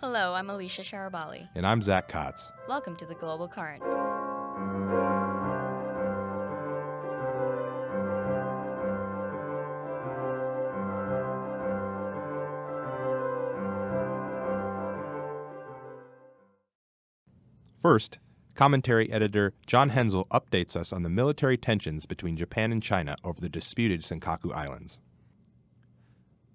Hello, I'm Alicia Sharabali. And I'm Zach Kotz. Welcome to the Global Current. First, commentary editor John Hensel updates us on the military tensions between Japan and China over the disputed Senkaku Islands.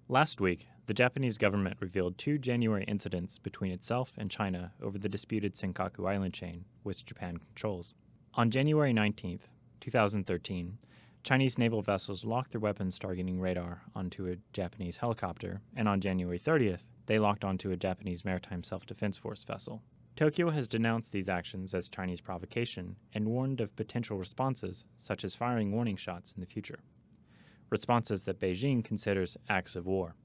Last week, the Japanese government revealed 2 January incidents between itself and China over the disputed Senkaku Island chain, which Japan controls. On January 19, 2013, Chinese naval vessels locked their weapons targeting radar onto a Japanese helicopter, and on January 30th, they locked onto a Japanese Maritime Self-Defense Force vessel. Tokyo has denounced these actions as Chinese provocation and warned of potential responses, such as firing warning shots in the future. Responses that Beijing considers acts of war.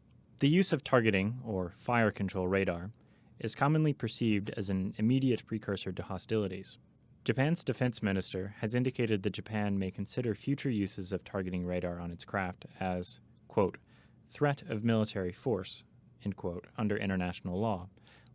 The use of targeting, or fire control radar, is commonly perceived as an immediate precursor to hostilities. Japan's defense minister has indicated that Japan may consider future uses of targeting radar on its craft as, quote, threat of military force, end quote, under international law,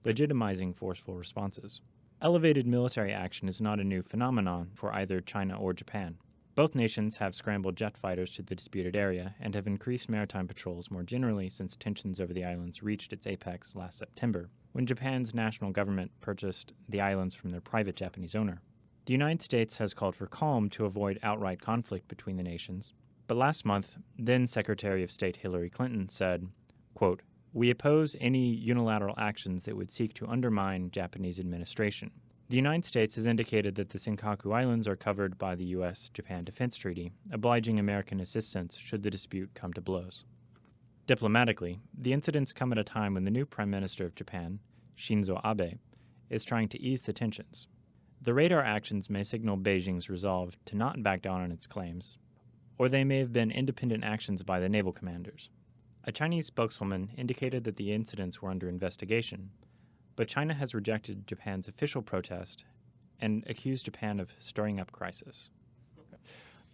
legitimizing forceful responses. Elevated military action is not a new phenomenon for either China or Japan. Both nations have scrambled jet fighters to the disputed area and have increased maritime patrols more generally since tensions over the islands reached its apex last September, when Japan's national government purchased the islands from their private Japanese owner. The United States has called for calm to avoid outright conflict between the nations, but last month, then Secretary of State Hillary Clinton said, quote, "We oppose any unilateral actions that would seek to undermine Japanese administration." The United States has indicated that the Senkaku Islands are covered by the U.S.-Japan Defense Treaty, obliging American assistance should the dispute come to blows. Diplomatically, the incidents come at a time when the new Prime Minister of Japan, Shinzo Abe, is trying to ease the tensions. The radar actions may signal Beijing's resolve to not back down on its claims, or they may have been independent actions by the naval commanders. A Chinese spokeswoman indicated that the incidents were under investigation, but China has rejected Japan's official protest and accused Japan of stirring up crisis.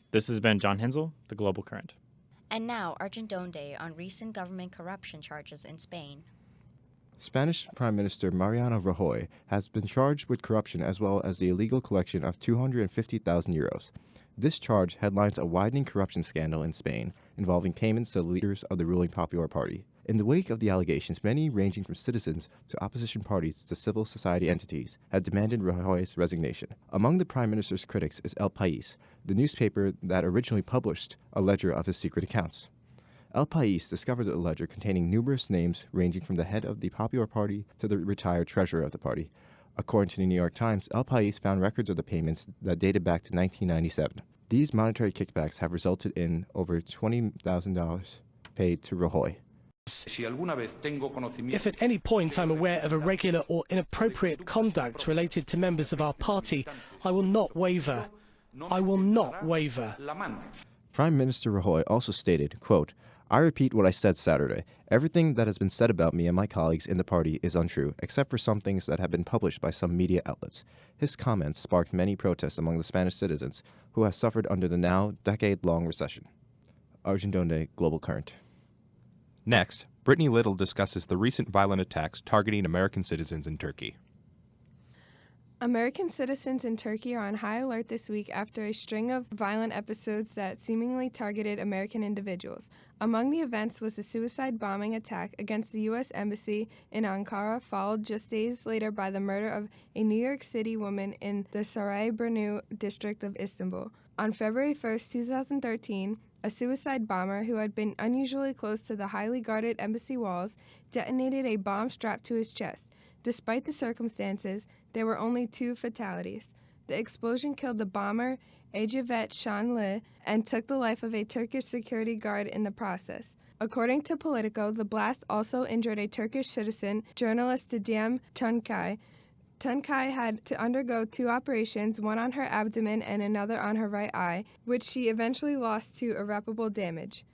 This has been John Hensel, The Global Current. And now, Argent Donde on recent government corruption charges in Spain. Spanish Prime Minister Mariano Rajoy has been charged with corruption as well as the illegal collection of 250,000 euros. This charge headlines a widening corruption scandal in Spain involving payments to leaders of the ruling Popular Party. In the wake of the allegations, many ranging from citizens to opposition parties to civil society entities have demanded Rajoy's resignation. Among the Prime Minister's critics is El País, the newspaper that originally published a ledger of his secret accounts. El País discovered a ledger containing numerous names ranging from the head of the Popular Party to the retired treasurer of the party. According to the New York Times, El País found records of the payments that dated back to 1997. These monetary kickbacks have resulted in over $20,000 paid to Rajoy. If at any point I'm aware of irregular or inappropriate conduct related to members of our party, I will not waver. I will not waver. Prime Minister Rajoy also stated, quote, "I repeat what I said Saturday. Everything that has been said about me and my colleagues in the party is untrue, except for some things that have been published by some media outlets." His comments sparked many protests among the Spanish citizens who have suffered under the now decade-long recession. Argent Donde, Global Current. Next, Brittany Little discusses the recent violent attacks targeting American citizens in Turkey. American citizens in Turkey are on high alert this week after a string of violent episodes that seemingly targeted American individuals. Among the events was a suicide bombing attack against the U.S. Embassy in Ankara, followed just days later by the murder of a New York City woman in the Sarayburnu district of Istanbul. On February 1, 2013, a suicide bomber who had been unusually close to the highly guarded embassy walls detonated a bomb strapped to his chest. Despite the circumstances, there were only 2 fatalities. The explosion killed the bomber, Ecevit Şanlı, and took the life of a Turkish security guard in the process. According to Politico, the blast also injured a Turkish citizen, journalist Didem Tuncay. Tuncay had to undergo 2 operations, one on her abdomen and another on her right eye, which she eventually lost to irreparable damage.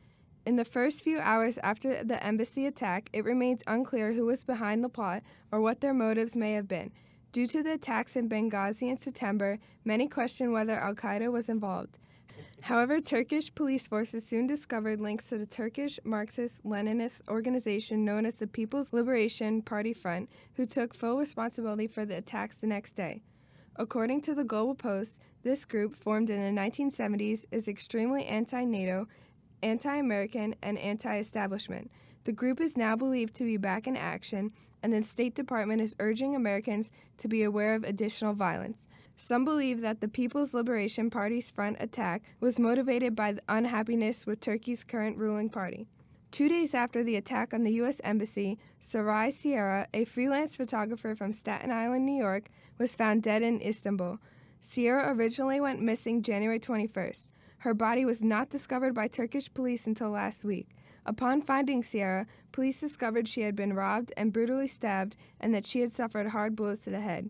In the first few hours after the embassy attack, it remains unclear who was behind the plot or what their motives may have been. Due to the attacks in Benghazi in September, many question whether al-Qaeda was involved. However, Turkish police forces soon discovered links to the Turkish Marxist-Leninist organization known as the People's Liberation Party Front, who took full responsibility for the attacks the next day. According to the Global Post, this group, formed in the 1970s, is extremely anti-NATO, anti-American, and anti-establishment. The group is now believed to be back in action, and the State Department is urging Americans to be aware of additional violence. Some believe that the People's Liberation Party's front attack was motivated by the unhappiness with Turkey's current ruling party. 2 days after the attack on the U.S. Embassy, Saray Sierra, a freelance photographer from Staten Island, New York, was found dead in Istanbul. Sierra originally went missing January 21st. Her body was not discovered by Turkish police until last week. Upon finding Sierra, police discovered she had been robbed and brutally stabbed and that she had suffered hard blows to the head.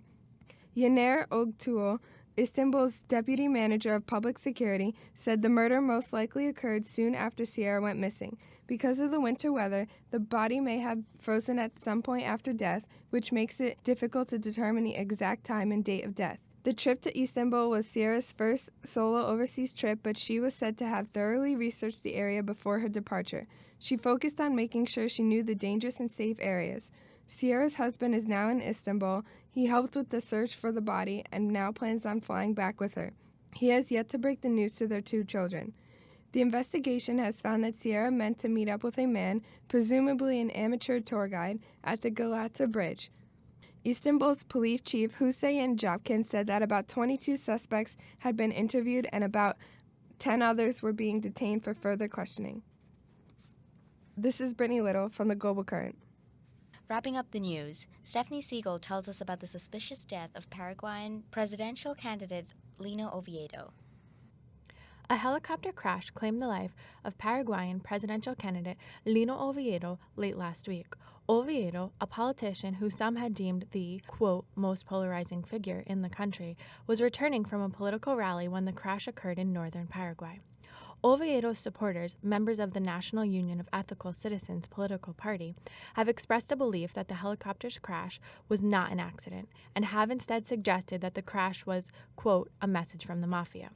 Yener Ogtuğ, Istanbul's deputy manager of public security, said the murder most likely occurred soon after Sierra went missing. Because of the winter weather, the body may have frozen at some point after death, which makes it difficult to determine the exact time and date of death. The trip to Istanbul was Sierra's first solo overseas trip, but she was said to have thoroughly researched the area before her departure. She focused on making sure she knew the dangerous and safe areas. Sierra's husband is now in Istanbul. He helped with the search for the body and now plans on flying back with her. He has yet to break the news to their 2 children. The investigation has found that Sierra meant to meet up with a man, presumably an amateur tour guide, at the Galata Bridge. Istanbul's police chief Hüseyin Jopkin said that about 22 suspects had been interviewed and about 10 others were being detained for further questioning. This is Brittany Little from the Global Current. Wrapping up the news, Stephanie Siegel tells us about the suspicious death of Paraguayan presidential candidate Lino Oviedo. A helicopter crash claimed the life of Paraguayan presidential candidate Lino Oviedo late last week. Oviedo, a politician who some had deemed the, quote, most polarizing figure in the country, was returning from a political rally when the crash occurred in northern Paraguay. Oviedo's supporters, members of the National Union of Ethical Citizens political party, have expressed a belief that the helicopter's crash was not an accident and have instead suggested that the crash was, quote, a message from the mafia.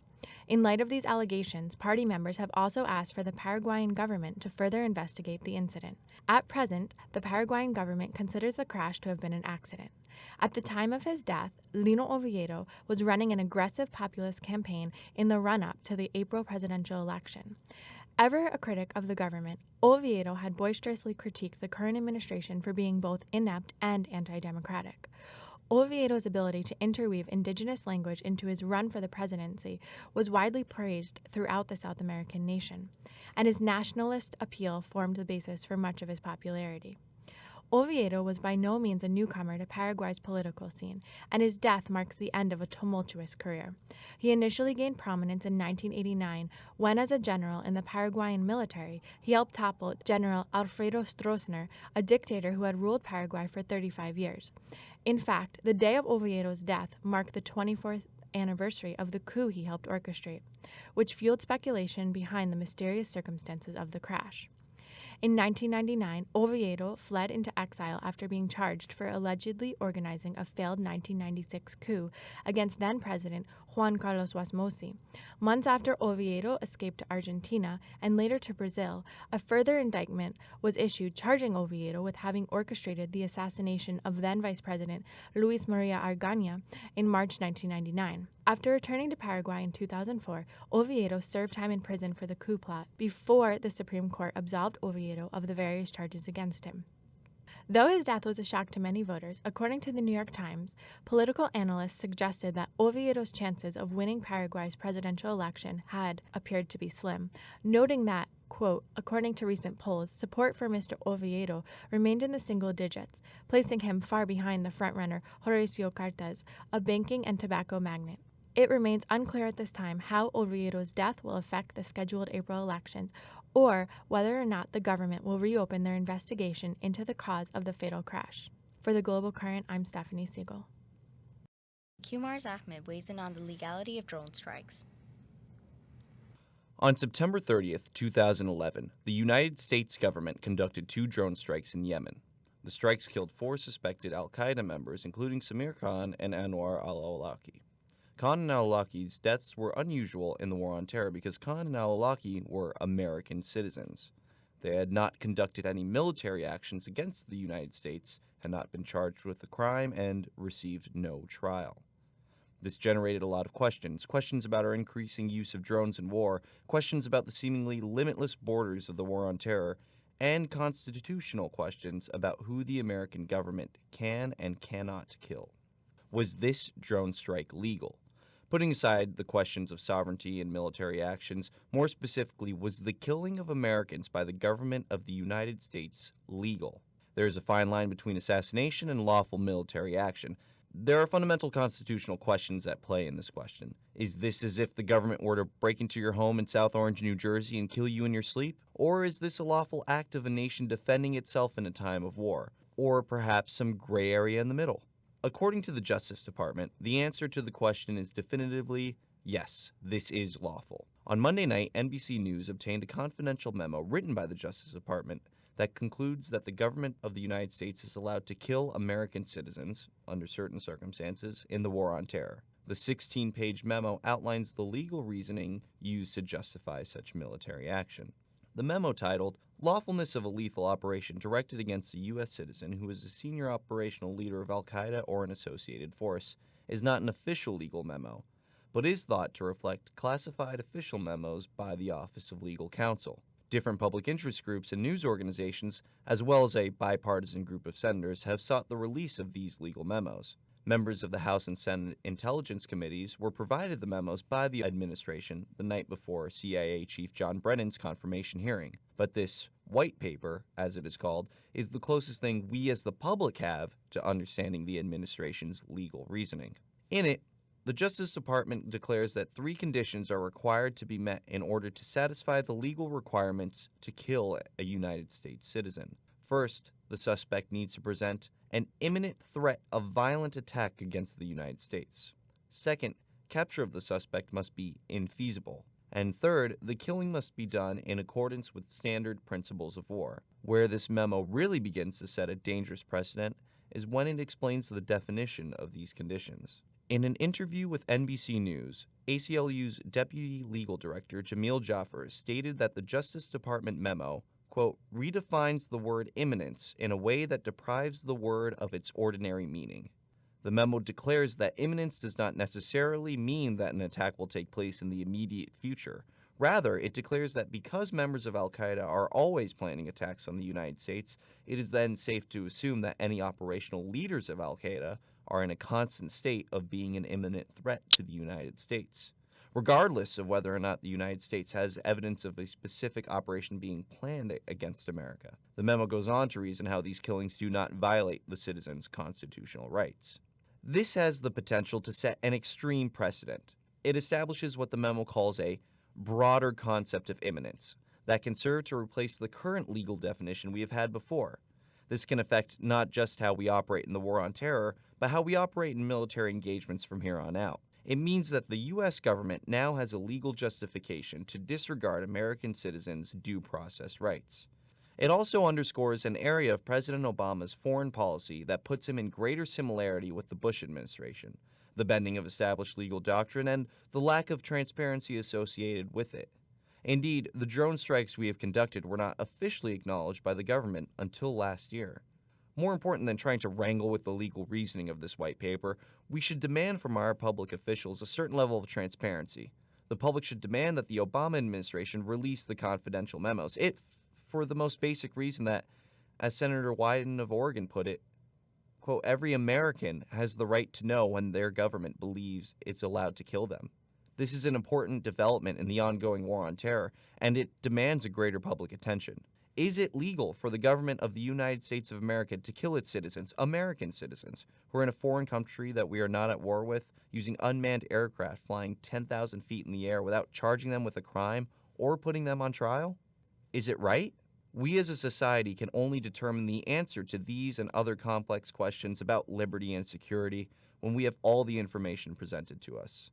In light of these allegations, party members have also asked for the Paraguayan government to further investigate the incident. At present, the Paraguayan government considers the crash to have been an accident. At the time of his death, Lino Oviedo was running an aggressive populist campaign in the run-up to the April presidential election. Ever a critic of the government, Oviedo had boisterously critiqued the current administration for being both inept and anti-democratic. Oviedo's ability to interweave indigenous language into his run for the presidency was widely praised throughout the South American nation, and his nationalist appeal formed the basis for much of his popularity. Oviedo was by no means a newcomer to Paraguay's political scene, and his death marks the end of a tumultuous career. He initially gained prominence in 1989 when, as a general in the Paraguayan military, he helped topple General Alfredo Stroessner, a dictator who had ruled Paraguay for 35 years. In fact, the day of Oviedo's death marked the 24th anniversary of the coup he helped orchestrate, which fueled speculation behind the mysterious circumstances of the crash. In 1999, Oviedo fled into exile after being charged for allegedly organizing a failed 1996 coup against then-President Juan Carlos Wasmosi. Months after Oviedo escaped to Argentina and later to Brazil, a further indictment was issued charging Oviedo with having orchestrated the assassination of then-Vice President Luis Maria Argaña in March 1999. After returning to Paraguay in 2004, Oviedo served time in prison for the coup plot before the Supreme Court absolved Oviedo of the various charges against him. Though his death was a shock to many voters, according to the New York Times, political analysts suggested that Oviedo's chances of winning Paraguay's presidential election had appeared to be slim, noting that, quote, according to recent polls, support for Mr. Oviedo remained in the single digits, placing him far behind the frontrunner Horacio Cartes, a banking and tobacco magnate. It remains unclear at this time how Oviedo's death will affect the scheduled April elections, or whether or not the government will reopen their investigation into the cause of the fatal crash. For the Global Current, I'm Stephanie Siegel. Kumar's Ahmed weighs in on the legality of drone strikes. On September 30th, 2011, the United States government conducted 2 drone strikes in Yemen. The strikes killed 4 suspected al-Qaeda members, including Samir Khan and Anwar al-Awlaki. Khan and al-Awlaki's deaths were unusual in the War on Terror because Khan and al-Awlaki were American citizens. They had not conducted any military actions against the United States, had not been charged with a crime, and received no trial. This generated a lot of questions about our increasing use of drones in war, questions about the seemingly limitless borders of the War on Terror, and constitutional questions about who the American government can and cannot kill. Was this drone strike legal? Putting aside the questions of sovereignty and military actions, more specifically, was the killing of Americans by the government of the United States legal? There is a fine line between assassination and lawful military action. There are fundamental constitutional questions at play in this question. Is this as if the government were to break into your home in South Orange, New Jersey and kill you in your sleep? Or is this a lawful act of a nation defending itself in a time of war? Or perhaps some gray area in the middle? According to the Justice Department, the answer to the question is definitively yes, this is lawful. On Monday night, NBC News obtained a confidential memo written by the Justice Department that concludes that the government of the United States is allowed to kill American citizens, under certain circumstances, in the War on Terror. The 16-page memo outlines the legal reasoning used to justify such military action. The memo, titled Lawfulness of a Lethal Operation Directed Against a U.S. Citizen Who is a Senior Operational Leader of Al-Qaeda or an Associated Force, is not an official legal memo, but is thought to reflect classified official memos by the Office of Legal Counsel. Different public interest groups and news organizations, as well as a bipartisan group of senators, have sought the release of these legal memos. Members of the House and Senate Intelligence Committees were provided the memos by the administration the night before CIA Chief John Brennan's confirmation hearing. But this white paper, as it is called, is the closest thing we as the public have to understanding the administration's legal reasoning. In it, the Justice Department declares that 3 conditions are required to be met in order to satisfy the legal requirements to kill a United States citizen. First, the suspect needs to present an imminent threat of violent attack against the United States. Second, capture of the suspect must be infeasible. And third, the killing must be done in accordance with standard principles of war. Where this memo really begins to set a dangerous precedent is when it explains the definition of these conditions. In an interview with NBC News, ACLU's Deputy Legal Director Jamil Jaffer stated that the Justice Department memo, quote, redefines the word imminence in a way that deprives the word of its ordinary meaning. The memo declares that imminence does not necessarily mean that an attack will take place in the immediate future. Rather, it declares that because members of Al-Qaeda are always planning attacks on the United States, it is then safe to assume that any operational leaders of Al-Qaeda are in a constant state of being an imminent threat to the United States, regardless of whether or not the United States has evidence of a specific operation being planned against America. The memo goes on to reason how these killings do not violate the citizens' constitutional rights. This has the potential to set an extreme precedent. It establishes what the memo calls a broader concept of imminence that can serve to replace the current legal definition we have had before. This can affect not just how we operate in the War on Terror, but how we operate in military engagements from here on out. It means that the U.S. government now has a legal justification to disregard American citizens' due process rights. It also underscores an area of President Obama's foreign policy that puts him in greater similarity with the Bush administration, the bending of established legal doctrine, and the lack of transparency associated with it. Indeed, the drone strikes we have conducted were not officially acknowledged by the government until last year. More important than trying to wrangle with the legal reasoning of this white paper, we should demand from our public officials a certain level of transparency. The public should demand that the Obama administration release the confidential memos. For the most basic reason that, as Senator Wyden of Oregon put it, quote, every American has the right to know when their government believes it's allowed to kill them. This is an important development in the ongoing war on terror, and it demands a greater public attention. Is it legal for the government of the United States of America to kill its citizens, American citizens, who are in a foreign country that we are not at war with, using unmanned aircraft flying 10,000 feet in the air without charging them with a crime or putting them on trial? Is it right? We as a society can only determine the answer to these and other complex questions about liberty and security when we have all the information presented to us.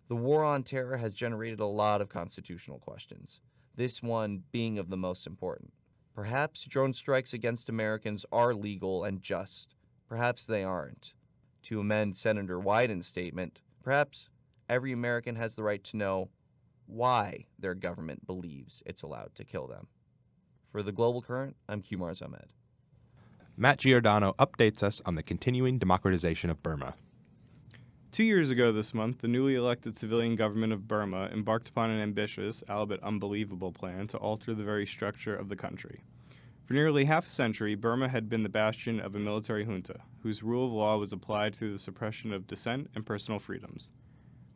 The war on terror has generated a lot of constitutional questions, this one being of the most important. Perhaps drone strikes against Americans are legal and just. Perhaps they aren't. To amend Senator Wyden's statement, perhaps every American has the right to know why their government believes it's allowed to kill them. For the Global Current, I'm Kumar Zamed. Matt Giordano updates us on the continuing democratization of Burma. 2 years ago this month, the newly elected civilian government of Burma embarked upon an ambitious, albeit unbelievable, plan to alter the very structure of the country. For nearly half a century, Burma had been the bastion of a military junta, whose rule of law was applied through the suppression of dissent and personal freedoms.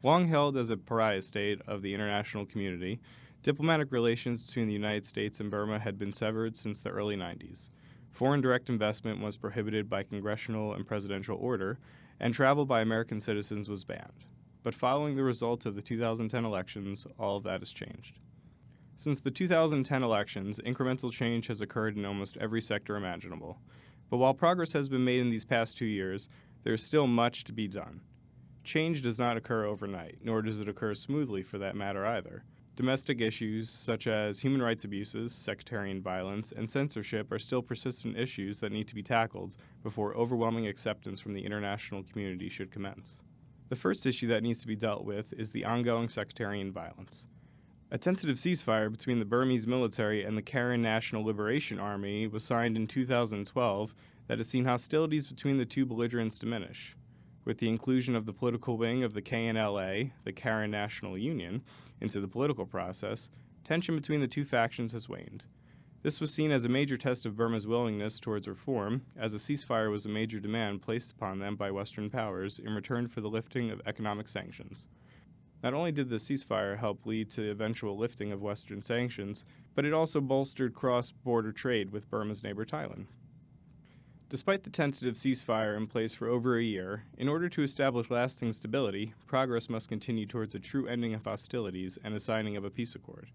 Long held as a pariah state of the international community, diplomatic relations between the United States and Burma had been severed since the early 90s. Foreign direct investment was prohibited by congressional and presidential order, and travel by American citizens was banned. But following the results of the 2010 elections, all of that has changed. Since the 2010 elections, incremental change has occurred in almost every sector imaginable. But while progress has been made in these past 2 years, there is still much to be done. Change does not occur overnight, nor does it occur smoothly for that matter either. Domestic issues such as human rights abuses, sectarian violence, and censorship are still persistent issues that need to be tackled before overwhelming acceptance from the international community should commence. The first issue that needs to be dealt with is the ongoing sectarian violence. A tentative ceasefire between the Burmese military and the Karen National Liberation Army was signed in 2012 that has seen hostilities between the two belligerents diminish. With the inclusion of the political wing of the KNLA, the Karen National Union, into the political process, tension between the two factions has waned. This was seen as a major test of Burma's willingness towards reform, as a ceasefire was a major demand placed upon them by Western powers in return for the lifting of economic sanctions. Not only did the ceasefire help lead to the eventual lifting of Western sanctions, but it also bolstered cross-border trade with Burma's neighbor Thailand. Despite the tentative ceasefire in place for over a year, in order to establish lasting stability, progress must continue towards a true ending of hostilities and a signing of a peace accord.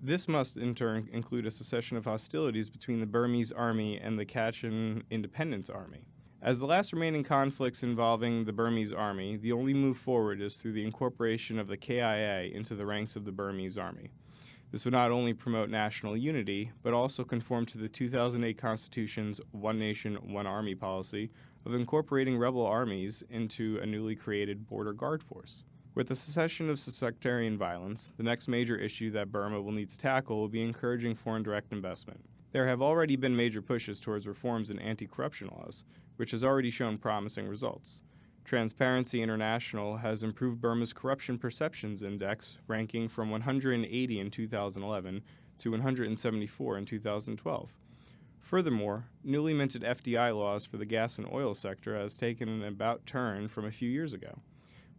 This must, in turn, include a cessation of hostilities between the Burmese army and the Kachin Independence Army. As the last remaining conflicts involving the Burmese army, the only move forward is through the incorporation of the KIA into the ranks of the Burmese army. This would not only promote national unity, but also conform to the 2008 Constitution's One Nation, One Army policy of incorporating rebel armies into a newly created border guard force. With the cessation of sectarian violence, the next major issue that Burma will need to tackle will be encouraging foreign direct investment. There have already been major pushes towards reforms in anti-corruption laws, which has already shown promising results. Transparency International has improved Burma's Corruption Perceptions Index, ranking from 180 in 2011 to 174 in 2012. Furthermore, newly minted FDI laws for the gas and oil sector has taken an about turn from a few years ago.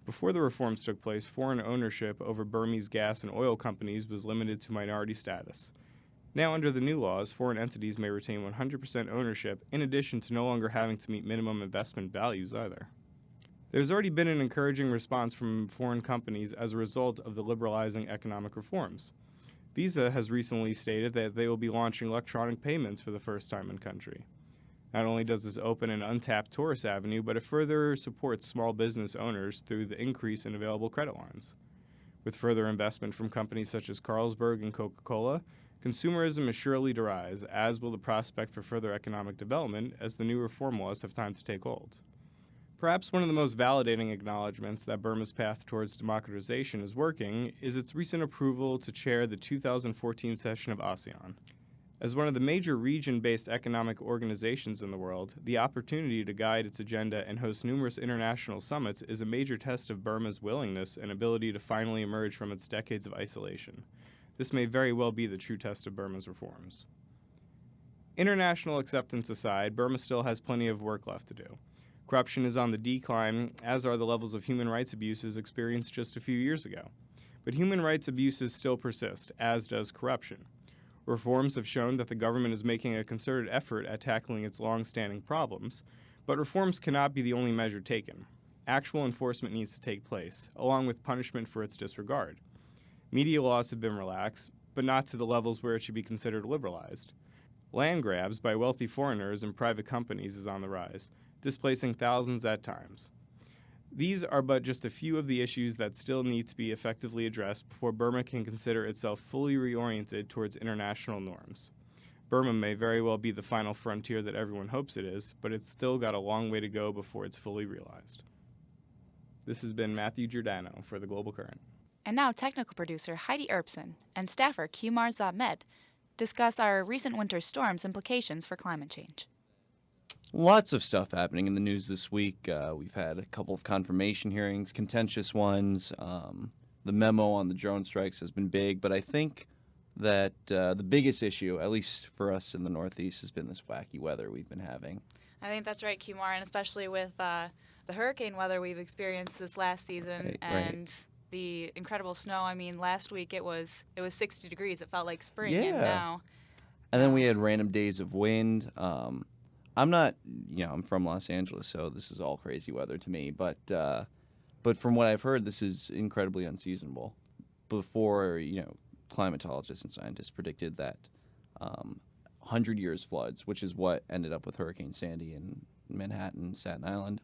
Before the reforms took place, foreign ownership over Burmese gas and oil companies was limited to minority status. Now, under the new laws, foreign entities may retain 100% ownership, in addition to no longer having to meet minimum investment values either. There's already been an encouraging response from foreign companies as a result of the liberalizing economic reforms. Visa has recently stated that they will be launching electronic payments for the first time in country. Not only does this open an untapped tourist avenue, but it further supports small business owners through the increase in available credit lines. With further investment from companies such as Carlsberg and Coca-Cola, consumerism is surely to rise, as will the prospect for further economic development as the new reform laws have time to take hold. Perhaps one of the most validating acknowledgments that Burma's path towards democratization is working is its recent approval to chair the 2014 session of ASEAN. As one of the major region-based economic organizations in the world, the opportunity to guide its agenda and host numerous international summits is a major test of Burma's willingness and ability to finally emerge from its decades of isolation. This may very well be the true test of Burma's reforms. International acceptance aside, Burma still has plenty of work left to do. Corruption is on the decline, as are the levels of human rights abuses experienced just a few years ago. But human rights abuses still persist, as does corruption. Reforms have shown that the government is making a concerted effort at tackling its long-standing problems, but reforms cannot be the only measure taken. Actual enforcement needs to take place, along with punishment for its disregard. Media laws have been relaxed, but not to the levels where it should be considered liberalized. Land grabs by wealthy foreigners and private companies is on the rise, displacing thousands at times. These are but just a few of the issues that still need to be effectively addressed before Burma can consider itself fully reoriented towards international norms. Burma may very well be the final frontier that everyone hopes it is, but it's still got a long way to go before it's fully realized. This has been Matthew Giordano for the Global Current. And now technical producer Heidi Erpson and staffer Kumar Zahmed discuss our recent winter storms' implications for climate change. Lots of stuff happening in the news this week. We've had a couple of confirmation hearings, contentious ones. The memo on the drone strikes has been big, but I think that the biggest issue, at least for us in the Northeast, has been this wacky weather we've been having. I think that's right, Kumar, and especially with the hurricane weather we've experienced this last season and the incredible snow. I mean, last week it was 60 degrees. It felt like spring, and now. And then we had random days of wind. I'm not, I'm from Los Angeles, so this is all crazy weather to me. But from what I've heard, this is incredibly unseasonable. Before, climatologists and scientists predicted that 100 years floods, which is what ended up with Hurricane Sandy in Manhattan, Staten Island,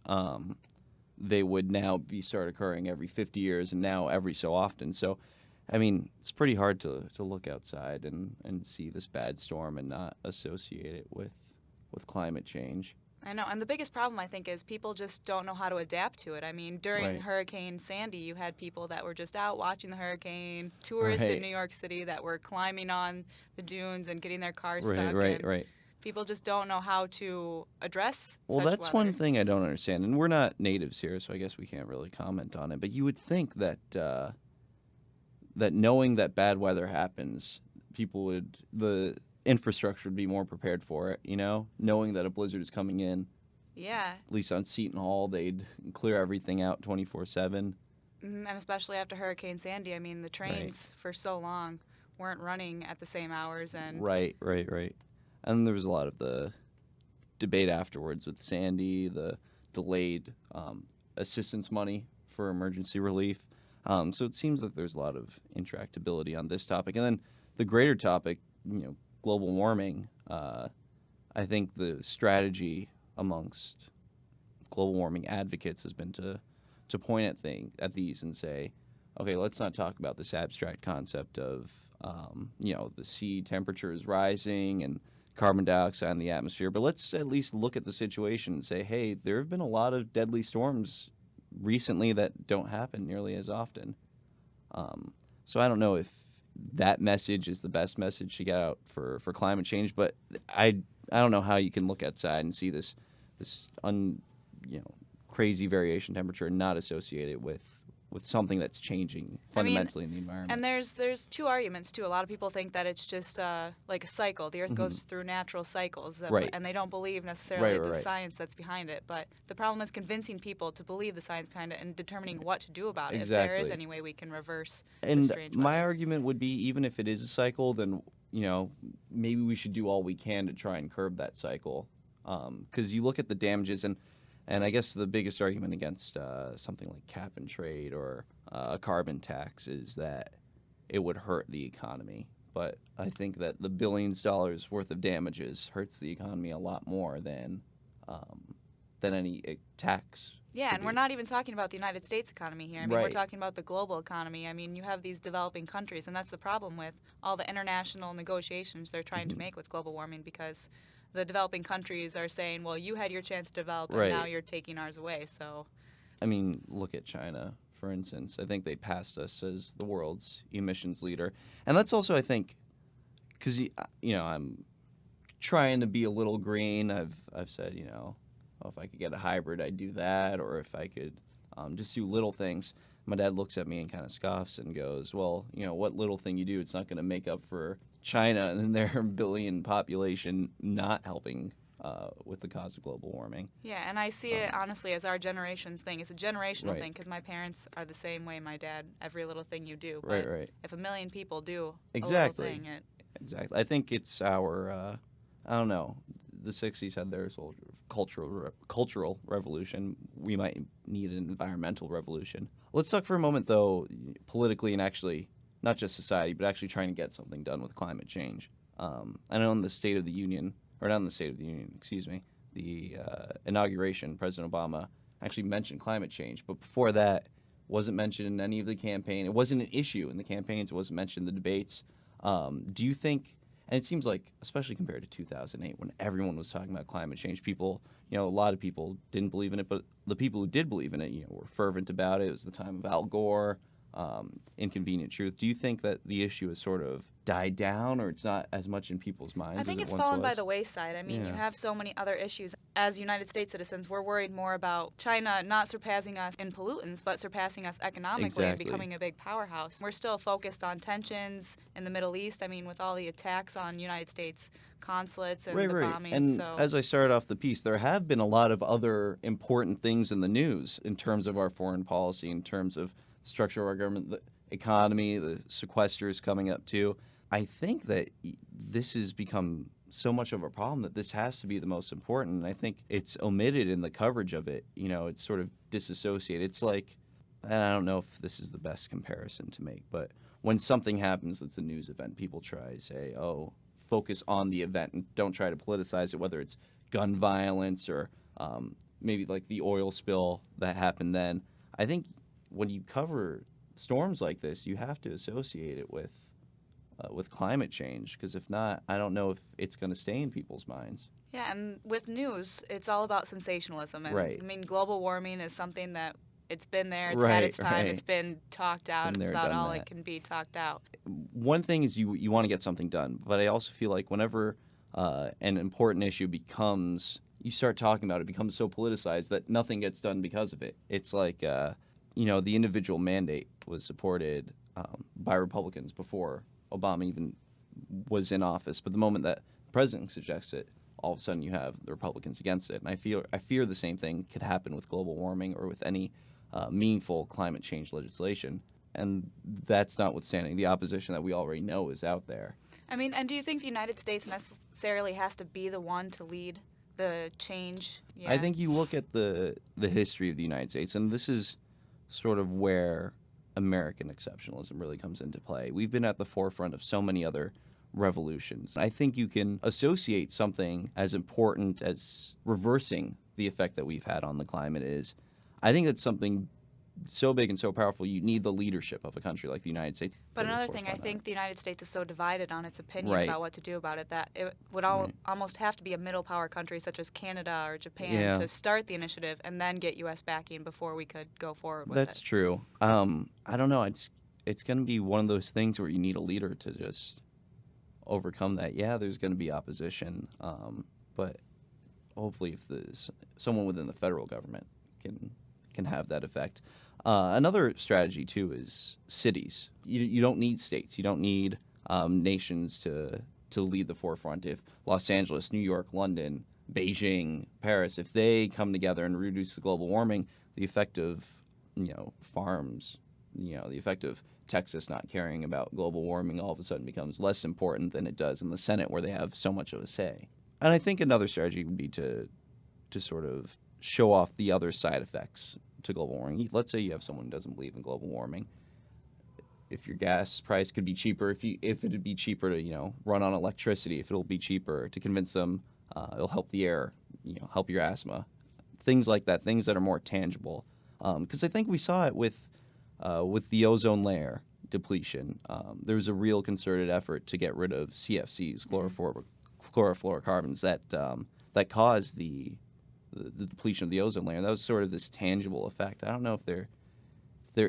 they would now start occurring every 50 years and now every so often. So, I mean, it's pretty hard to look outside and see this bad storm and not associate it with climate change. I know, and the biggest problem, I think, is people just don't know how to adapt to it. I mean, during Hurricane Sandy, you had people that were just out watching the hurricane, tourists in New York City that were climbing on the dunes and getting their cars stuck. Right. People just don't know how to address such that's weather. One thing I don't understand, and we're not natives here, so I guess we can't really comment on it, but you would think that that knowing that bad weather happens, the infrastructure would be more prepared for it, knowing that a blizzard is coming in. Yeah. At least on Seton Hall, they'd clear everything out 24/7. And especially after Hurricane Sandy, I mean, the trains for so long weren't running at the same hours. And Right. And there was a lot of the debate afterwards with Sandy, the delayed assistance money for emergency relief. So it seems like there's a lot of intractability on this topic. And then the greater topic, global warming, I think the strategy amongst global warming advocates has been to point at these and say, okay, let's not talk about this abstract concept of, the sea temperature is rising and carbon dioxide in the atmosphere, but let's at least look at the situation and say, hey, there have been a lot of deadly storms recently that don't happen nearly as often. So I don't know if that message is the best message to get out for climate change, but I don't know how you can look outside and see this crazy variation temperature and not associate it with something that's changing fundamentally in the environment. And there's two arguments too. A lot of people think that it's just like a cycle. The Earth goes through natural cycles, and they don't believe necessarily the science that's behind it. But the problem is convincing people to believe the science behind it and determining what to do about it. If there is any way we can reverse the strange weather. My argument would be, even if it is a cycle, then maybe we should do all we can to try and curb that cycle. Because you look at the damages, and I guess the biggest argument against something like cap and trade or a carbon tax is that it would hurt the economy. But I think that the billions of dollars worth of damages hurts the economy a lot more than any tax. Yeah, and we're not even talking about the United States economy here. I mean, we're talking about the global economy. I mean, you have these developing countries, and that's the problem with all the international negotiations they're trying to make with global warming, because the developing countries are saying, well, you had your chance to develop, and now you're taking ours away. So, I mean, look at China, for instance. I think they passed us as the world's emissions leader. And that's also, I think, because, I'm trying to be a little green. I've said, if I could get a hybrid, I'd do that. Or if I could just do little things. My dad looks at me and kind of scoffs and goes, well, what little thing you do, it's not going to make up for China and their billion population not helping with the cause of global warming. Yeah, and I see it, honestly, as our generation's thing. It's a generational thing, because my parents are the same way. My dad, every little thing you do. But if 1 million people do a little thing, Exactly. I think it's our, I don't know, the 60s had their cultural revolution. We might need an environmental revolution. Let's talk for a moment, though, politically and actually, not just society, but actually trying to get something done with climate change. I know in the State of the Union, or not in the State of the Union, excuse me, the inauguration, President Obama actually mentioned climate change. But before that, wasn't mentioned in any of the campaign. It wasn't an issue in the campaigns. It wasn't mentioned in the debates. Do you think, And it seems like, especially compared to 2008, when everyone was talking about climate change, people, a lot of people didn't believe in it, but the people who did believe in it, were fervent about it. It was the time of Al Gore, Inconvenient Truth. Do you think that the issue has sort of died down, or it's not as much in people's minds I think as it's it once fallen was? by the wayside. I mean, Yeah. you have so many other issues. As United States citizens, we're worried more about China not surpassing us in pollutants, but surpassing us economically and Exactly. becoming a big powerhouse. We're still focused on tensions in the Middle East. I mean, with all the attacks on United States consulates and Right, the right. bombings. And So as I started off the piece, there have been a lot of other important things in the news in terms of our foreign policy, in terms of the structure of our government, the economy, the sequesters coming up too. I think that this has become so much of a problem that this has to be the most important. And I think it's omitted in the coverage of it. It's sort of disassociated. It's like, and I don't know if this is the best comparison to make, but when something happens that's a news event, people try to say, oh, focus on the event and don't try to politicize it, whether it's gun violence or maybe like the oil spill that happened then. I think when you cover storms like this, you have to associate it with climate change, because if not, I don't know if it's going to stay in people's minds. yeah, and with news, it's all about sensationalism. And Right. I mean, global warming is something that it's been there, it's Right, had its time, right. it's been talked out Been there, about done all that. it can be talked out. One thing is you want to get something done, but I also feel like whenever an important issue becomes, you start talking about it, becomes so politicized that nothing gets done because of it. It's like, the individual mandate was supported by Republicans before Obama even was in office, but the moment that the president suggests it, all of a sudden you have the Republicans against it. And I fear the same thing could happen with global warming or with any meaningful climate change legislation. And that's notwithstanding the opposition that we already know is out there. I mean, and do you think the United States necessarily has to be the one to lead the change? Yeah. I think you look at the history of the United States, and this is sort of where American exceptionalism really comes into play. We've been at the forefront of so many other revolutions. I think you can associate something as important as reversing the effect that we've had on the climate is. I think that's something so big and so powerful, you need the leadership of a country like the United States. But to another thing, I forefront think the United States is so divided on its opinion Right. about what to do about it that it would Right. almost have to be a middle power country such as Canada or Japan Yeah. to start the initiative and then get U.S. backing before we could go forward with That's it. true. I don't know. It's going to be one of those things where you need a leader to just overcome that. Yeah, there's going to be opposition, but hopefully, if there's someone within the federal government can have that effect. Another strategy too is cities. You don't need states. You don't need nations to lead the forefront. If Los Angeles, New York, London, Beijing, Paris, if they come together and reduce the global warming, the effect of farms, the effect of Texas not caring about global warming all of a sudden becomes less important than it does in the Senate, where they have so much of a say. And I think another strategy would be to sort of show off the other side effects to global warming. Let's say you have someone who doesn't believe in global warming. If your gas price could be cheaper, if it'd be cheaper to run on electricity, if it'll be cheaper to convince them, it'll help the air, help your asthma, things like that, things that are more tangible. Because I think we saw it with the ozone layer depletion. There was a real concerted effort to get rid of CFCs, chlorofluorocarbons, that caused the depletion of the ozone layer. That was sort of this tangible effect. I don't know if there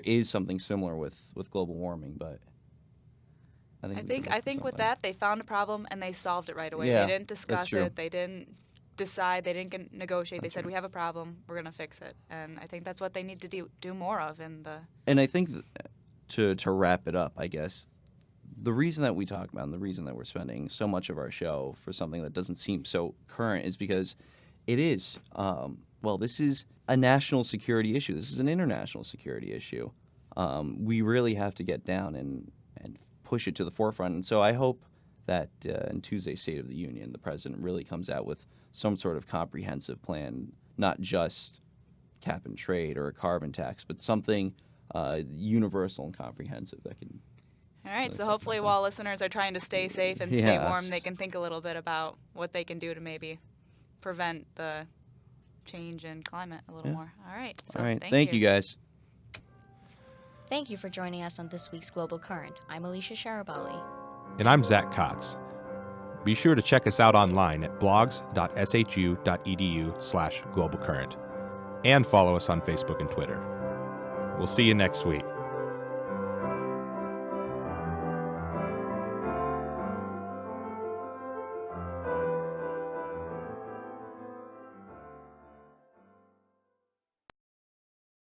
is something similar with global warming, but I think with that they found a problem and they solved it right away. Yeah, they didn't discuss true. it. They didn't decide. They didn't negotiate. That's they said true. we have a problem. We're gonna fix it. And I think that's what they need to do more of in the. And I think to wrap it up, I guess, the reason that we talk about and the reason that we're spending so much of our show for something that doesn't seem so current is because it is. This is a national security issue. This is an international security issue. We really have to get down and push it to the forefront. And so I hope that in Tuesday's State of the Union, the president really comes out with some sort of comprehensive plan, not just cap and trade or a carbon tax, but something universal and comprehensive that can. All right. So hopefully, while listeners are trying to stay safe and stay warm, they can think a little bit about what they can do to maybe prevent the change in climate a little more. All right. So All right. Thank you, guys. Thank you for joining us on this week's Global Current. I'm Alicia Sharabali. And I'm Zach Kotz. Be sure to check us out online at blogs.shu.edu/globalcurrent and follow us on Facebook and Twitter. We'll see you next week.